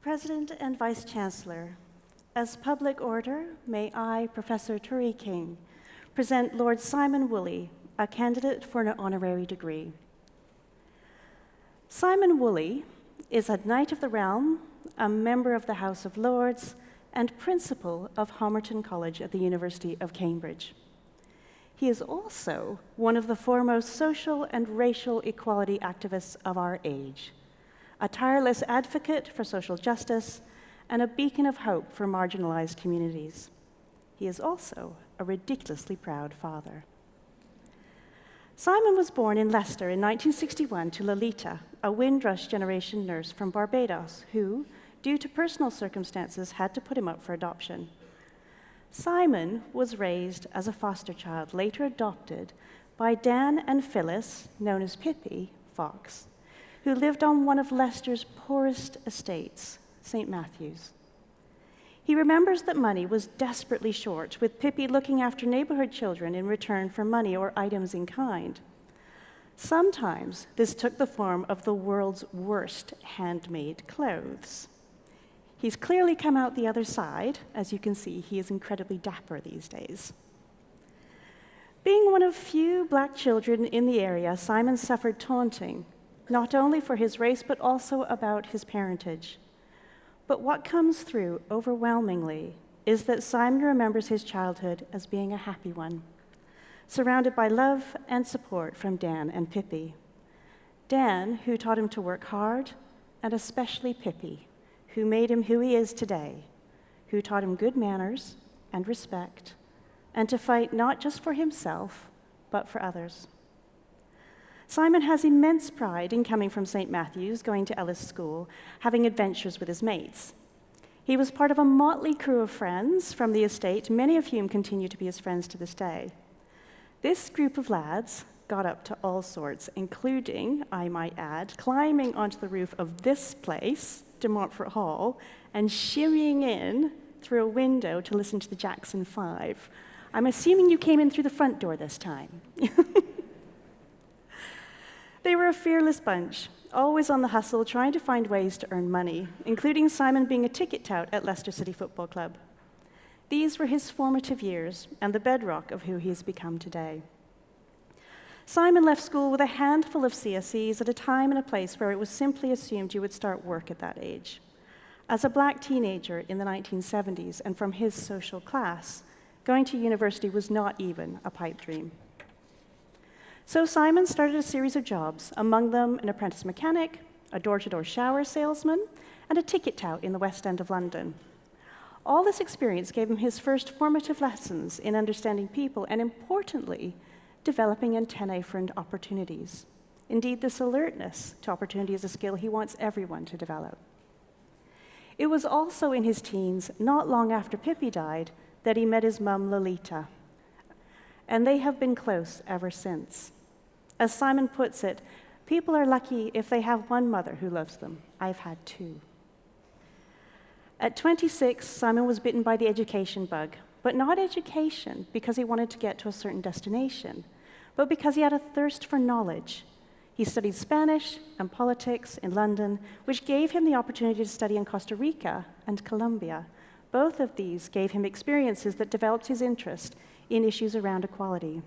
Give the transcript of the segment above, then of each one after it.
President and Vice Chancellor, as public order, may I, Professor Turi King, present Lord Simon Woolley, a candidate for an honorary degree. Simon Woolley is a Knight of the Realm, a member of the House of Lords, and principal of Homerton College at the University of Cambridge. He is also one of the foremost social and racial equality activists of our age, a tireless advocate for social justice, and a beacon of hope for marginalized communities. He is also a ridiculously proud father. Simon was born in Leicester in 1961 to Lolita, a Windrush generation nurse from Barbados who, due to personal circumstances, had to put him up for adoption. Simon was raised as a foster child, later adopted by Dan and Phyllis, known as Pippi, Fox, who lived on one of Leicester's poorest estates, St. Matthew's. He remembers that money was desperately short, with Pippi looking after neighborhood children in return for money or items in kind. Sometimes this took the form of the world's worst handmade clothes. He's clearly come out the other side. As you can see, he is incredibly dapper these days. Being one of few black children in the area, Simon suffered taunting, not only for his race, but also about his parentage. But what comes through overwhelmingly is that Simon remembers his childhood as being a happy one, surrounded by love and support from Dan and Pippi. Dan, who taught him to work hard, and especially Pippi, who made him who he is today, who taught him good manners and respect, and to fight not just for himself, but for others. Simon has immense pride in coming from St. Matthew's, going to Ellis School, having adventures with his mates. He was part of a motley crew of friends from the estate, many of whom continue to be his friends to this day. This group of lads got up to all sorts, including, I might add, climbing onto the roof of this place, De Montfort Hall, and shimmying in through a window to listen to the Jackson 5. I'm assuming you came in through the front door this time. They were a fearless bunch, always on the hustle, trying to find ways to earn money, including Simon being a ticket tout at Leicester City Football Club. These were his formative years and the bedrock of who he has become today. Simon left school with a handful of CSEs at a time and a place where it was simply assumed you would start work at that age. As a black teenager in the 1970s and from his social class, going to university was not even a pipe dream. So Simon started a series of jobs, among them an apprentice mechanic, a door-to-door shower salesman, and a ticket tout in the West End of London. All this experience gave him his first formative lessons in understanding people and, importantly, developing antennae for opportunities. Indeed, this alertness to opportunity is a skill he wants everyone to develop. It was also in his teens, not long after Pippi died, that he met his mum, Lolita, and they have been close ever since. As Simon puts it, people are lucky if they have one mother who loves them. I've had two. At 26, Simon was bitten by the education bug, but not education because he wanted to get to a certain destination, but because he had a thirst for knowledge. He studied Spanish and politics in London, which gave him the opportunity to study in Costa Rica and Colombia. Both of these gave him experiences that developed his interest in issues around equality.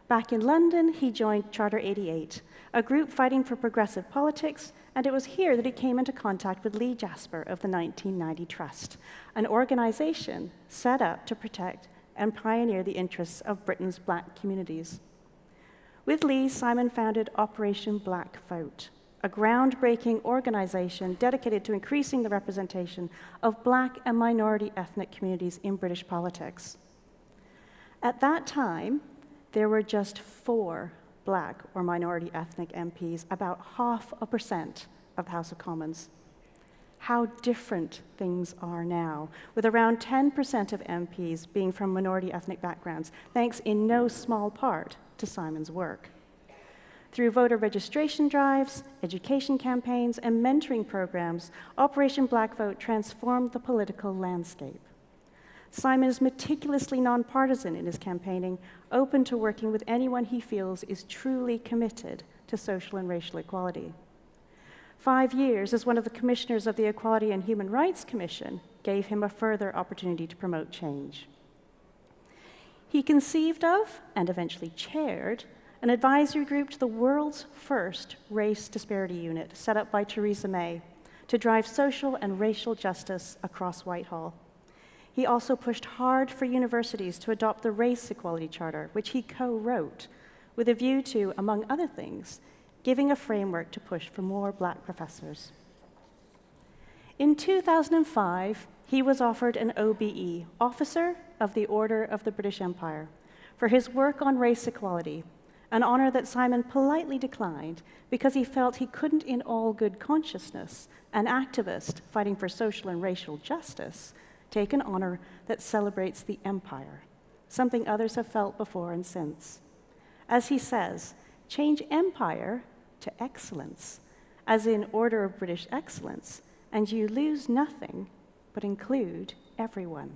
Back in London, he joined Charter 88, a group fighting for progressive politics, and it was here that he came into contact with Lee Jasper of the 1990 Trust, an organization set up to protect and pioneer the interests of Britain's black communities. With Lee, Simon founded Operation Black Vote, a groundbreaking organization dedicated to increasing the representation of black and minority ethnic communities in British politics. At that time, there were just 4 black or minority ethnic MPs, about 0.5% of the House of Commons. How different things are now, with around 10% of MPs being from minority ethnic backgrounds, thanks in no small part to Simon's work. Through voter registration drives, education campaigns, and mentoring programs, Operation Black Vote transformed the political landscape. Simon is meticulously nonpartisan in his campaigning, open to working with anyone he feels is truly committed to social and racial equality. 5 years as one of the commissioners of the Equality and Human Rights Commission gave him a further opportunity to promote change. He conceived of, and eventually chaired, an advisory group to the world's first race disparity unit set up by Theresa May to drive social and racial justice across Whitehall. He also pushed hard for universities to adopt the Race Equality Charter, which he co-wrote, with a view to, among other things, giving a framework to push for more Black professors. In 2005, he was offered an OBE, Officer of the Order of the British Empire, for his work on race equality, an honor that Simon politely declined because he felt he couldn't, in all good consciousness, an activist fighting for social and racial justice, take an honor that celebrates the empire, something others have felt before and since. As he says, change empire to excellence, as in Order of British Excellence, and you lose nothing but include everyone.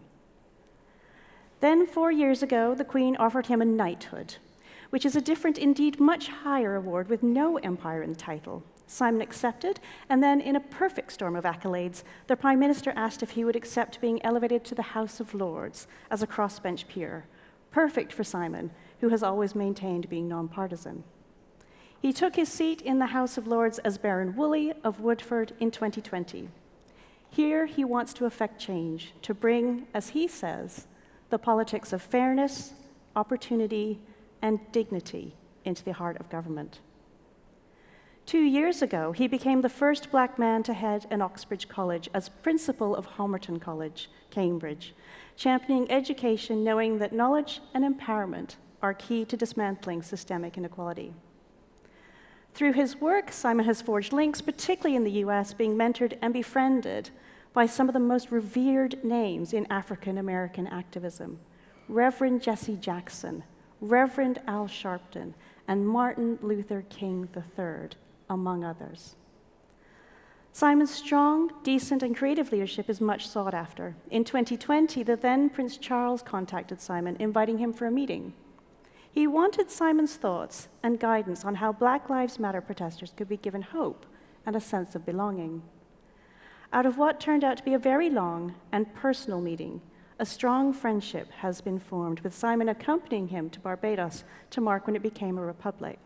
Then 4 years ago, the Queen offered him a knighthood, which is a different, indeed much higher award with no empire in the title. Simon accepted, and then in a perfect storm of accolades, the Prime Minister asked if he would accept being elevated to the House of Lords as a crossbench peer. Perfect for Simon, who has always maintained being nonpartisan. He took his seat in the House of Lords as Baron Woolley of Woodford in 2020. Here he wants to effect change, to bring, as he says, the politics of fairness, opportunity, and dignity into the heart of government. 2 years ago, he became the first Black man to head an Oxbridge College as principal of Homerton College, Cambridge, championing education, knowing that knowledge and empowerment are key to dismantling systemic inequality. Through his work, Simon has forged links, particularly in the US, being mentored and befriended by some of the most revered names in African American activism: Reverend Jesse Jackson, Reverend Al Sharpton, and Martin Luther King III, among others. Simon's strong, decent, and creative leadership is much sought after. In 2020, the then Prince Charles contacted Simon, inviting him for a meeting. He wanted Simon's thoughts and guidance on how Black Lives Matter protesters could be given hope and a sense of belonging. Out of what turned out to be a very long and personal meeting, a strong friendship has been formed, with Simon accompanying him to Barbados to mark when it became a republic.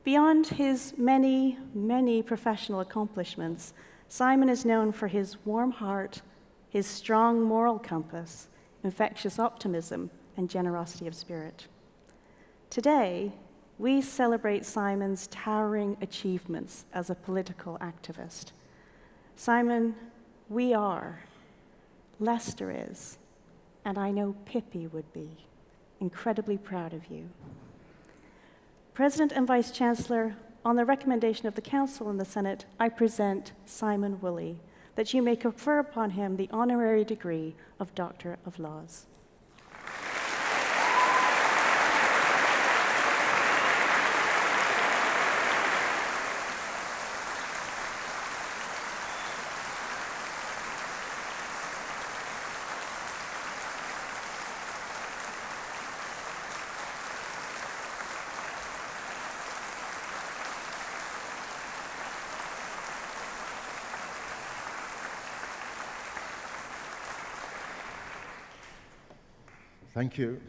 Beyond his many, many professional accomplishments, Simon is known for his warm heart, his strong moral compass, infectious optimism, and generosity of spirit. Today, we celebrate Simon's towering achievements as a political activist. Simon, we are, Leicester is, and I know Pippi would be, incredibly proud of you. President and Vice Chancellor, on the recommendation of the Council and the Senate, I present Simon Woolley, that you may confer upon him the honorary degree of Doctor of Laws.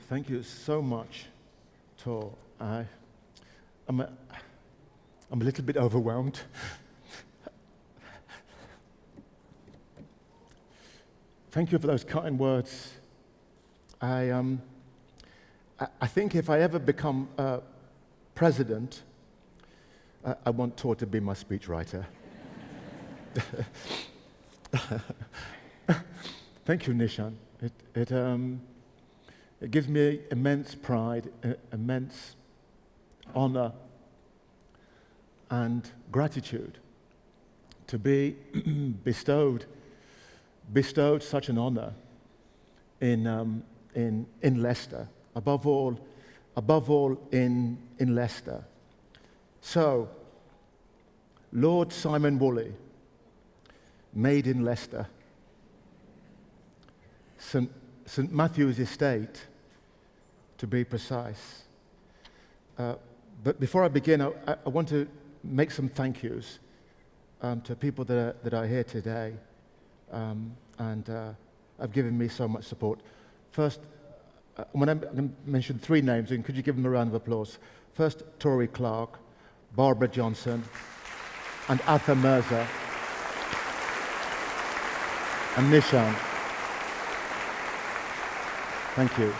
Thank you so much, Tor. I'm a little bit overwhelmed. Thank you for those kind words. I think if I ever become president, I want Tor to be my speechwriter. Thank you, Nishan. It gives me immense pride, immense honor, and gratitude to be bestowed such an honor in Leicester. Above all in Leicester. So, Lord Simon Woolley, made in Leicester, St. Matthew's Estate, to be precise. But before I begin, I want to make some thank yous to people that are here today and have given me so much support. First, when I mentioned 3 names, and could you give them a round of applause? First, Tori Clark, Barbara Johnson, and Atha Mirza, and Nishan. Thank you.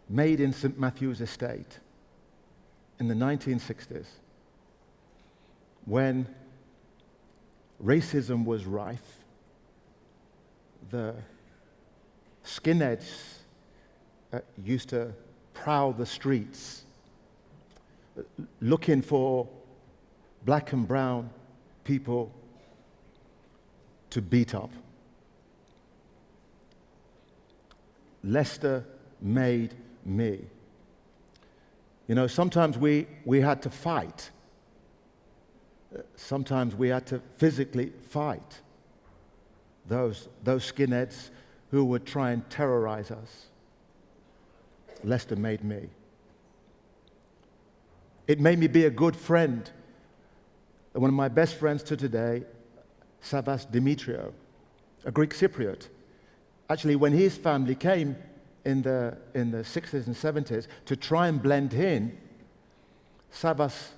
Made in St. Matthew's Estate in the 1960s, when racism was rife, the skinheads used to prowl the streets looking for black and brown people to beat up. Leicester made me. You know, sometimes we had to fight. Sometimes we had to physically fight those skinheads who would try and terrorize us. Leicester made me. It made me be a good friend. One of my best friends to today, Savas Dimitriou, a Greek Cypriot. Actually, when his family came in the 60s and 70s to try and blend in, Savas's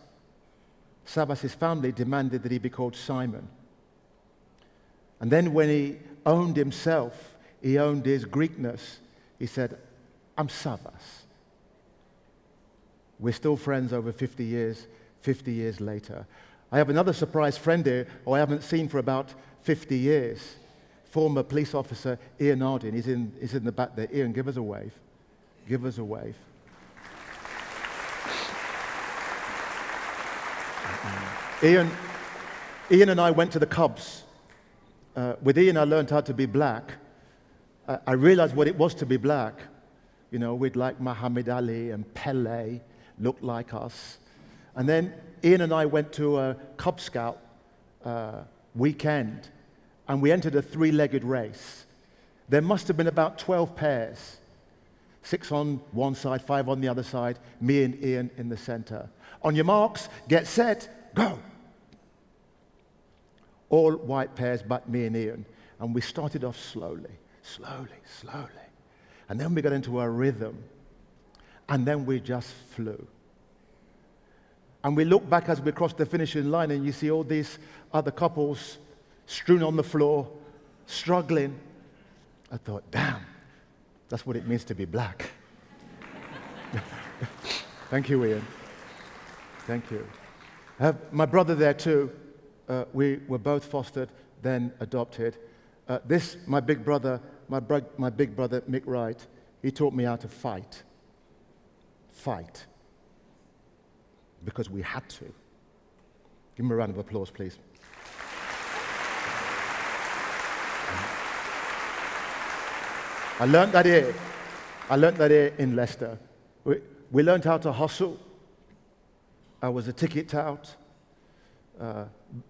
family demanded that he be called Simon. And then when he owned himself, he owned his Greekness, he said, I'm Savas. We're still friends over 50 years later. I have another surprise friend here who I haven't seen for about 50 years. Former police officer Ian Ardin. He's in the back there. Ian, give us a wave. Give us a wave. Ian and I went to the Cubs. With Ian, I learned how to be black. I realized what it was to be black. You know, we'd like Muhammad Ali and Pele looked like us. And then Ian and I went to a Cub Scout weekend, and we entered a 3-legged race. There must have been about 12 pairs, 6 on one side, 5 on the other side, me and Ian in the center. On your marks, get set, go. All white pairs but me and Ian. And we started off slowly. And then we got into a rhythm. And then we just flew. And we look back as we crossed the finishing line, and you see all these other couples strewn on the floor, struggling. I thought, damn, that's what it means to be black. Thank you, Ian. Thank you. I have my brother there too. We were both fostered, then adopted. My big brother, Mick Wright, he taught me how to fight. Fight. Because we had to. Give him a round of applause, please. I learned that here in Leicester. We learned how to hustle. I was a ticket tout.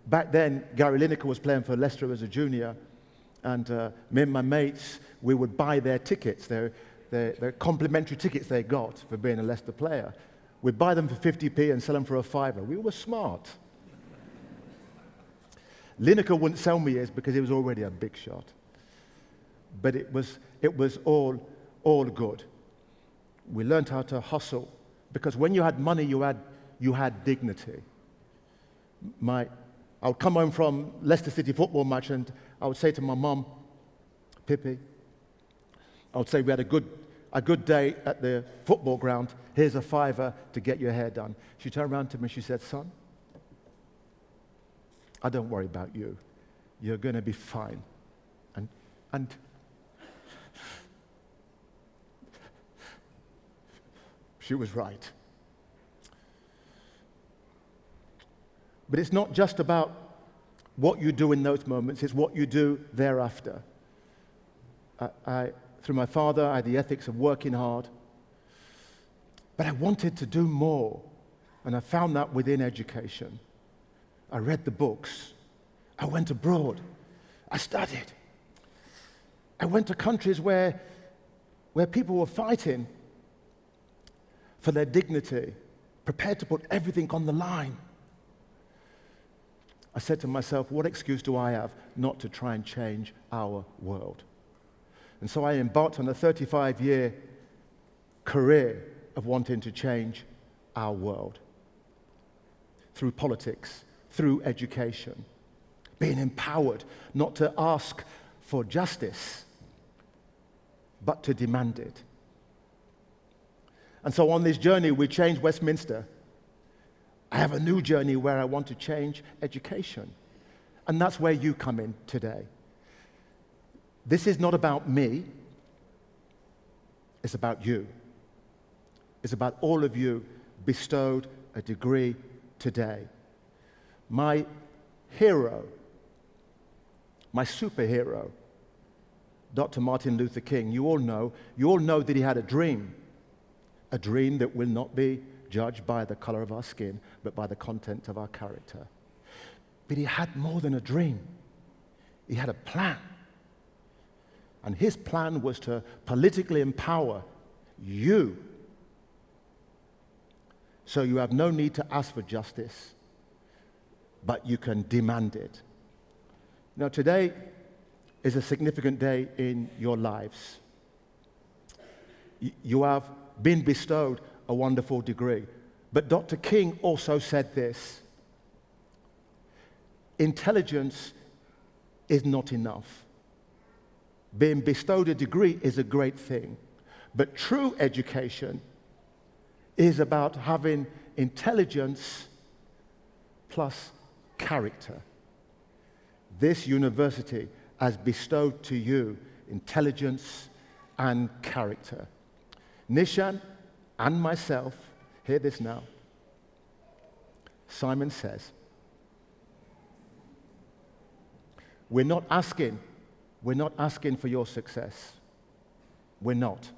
Back then, Gary Lineker was playing for Leicester as a junior, and me and my mates, we would buy their tickets, their complimentary tickets they got for being a Leicester player. We'd buy them for 50p and sell them for a fiver. We were smart. Lineker wouldn't sell me his because he was already a big shot. But it was all good. We learned how to hustle because when you had money, you had dignity. I would come home from Leicester City football match and I would say to my mum, Pippi, I would say we had a good day at the football ground. Here's a fiver to get your hair done. She turned around to me and she said, son, I don't worry about you. You're going to be fine. And she was right. But it's not just about what you do in those moments, it's what you do thereafter. Through my father, I had the ethics of working hard. But I wanted to do more, and I found that within education. I read the books. I went abroad. I studied. I went to countries where people were fighting for their dignity, prepared to put everything on the line. I said to myself, what excuse do I have not to try and change our world? And so I embarked on a 35-year career of wanting to change our world through politics, through education, being empowered not to ask for justice, but to demand it. And so on this journey, we changed Westminster. I have a new journey where I want to change education. And that's where you come in today. This is not about me. It's about you. It's about all of you bestowed a degree today. My hero, my superhero, Dr. Martin Luther King, you all know that he had a dream that will not be judged by the color of our skin, but by the content of our character. But he had more than a dream. He had a plan. And his plan was to politically empower you, so you have no need to ask for justice, but you can demand it. Now, today is a significant day in your lives. You have been bestowed a wonderful degree. But Dr. King also said this: intelligence is not enough. Being bestowed a degree is a great thing, but true education is about having intelligence plus character. This university has bestowed to you intelligence and character. Nishan and myself, hear this now. Simon says, we're not asking for your success. We're not.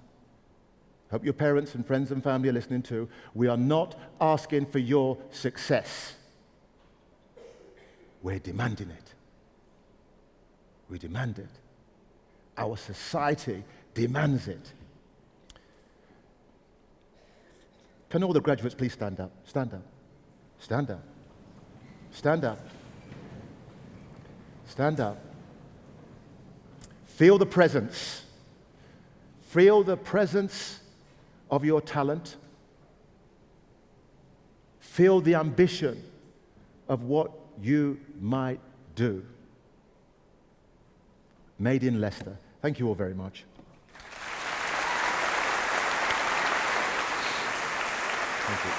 Hope your parents and friends and family are listening too. We are not asking for your success. We're demanding it. We demand it. Our society demands it. Can all the graduates please stand up? Stand up. Stand up. Stand up. Stand up. Feel the presence. Feel the presence of your talent. Feel the ambition of what you might do. Made in Leicester. Thank you all very much. Thank you.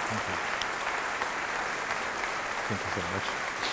Thank you. Thank you so much.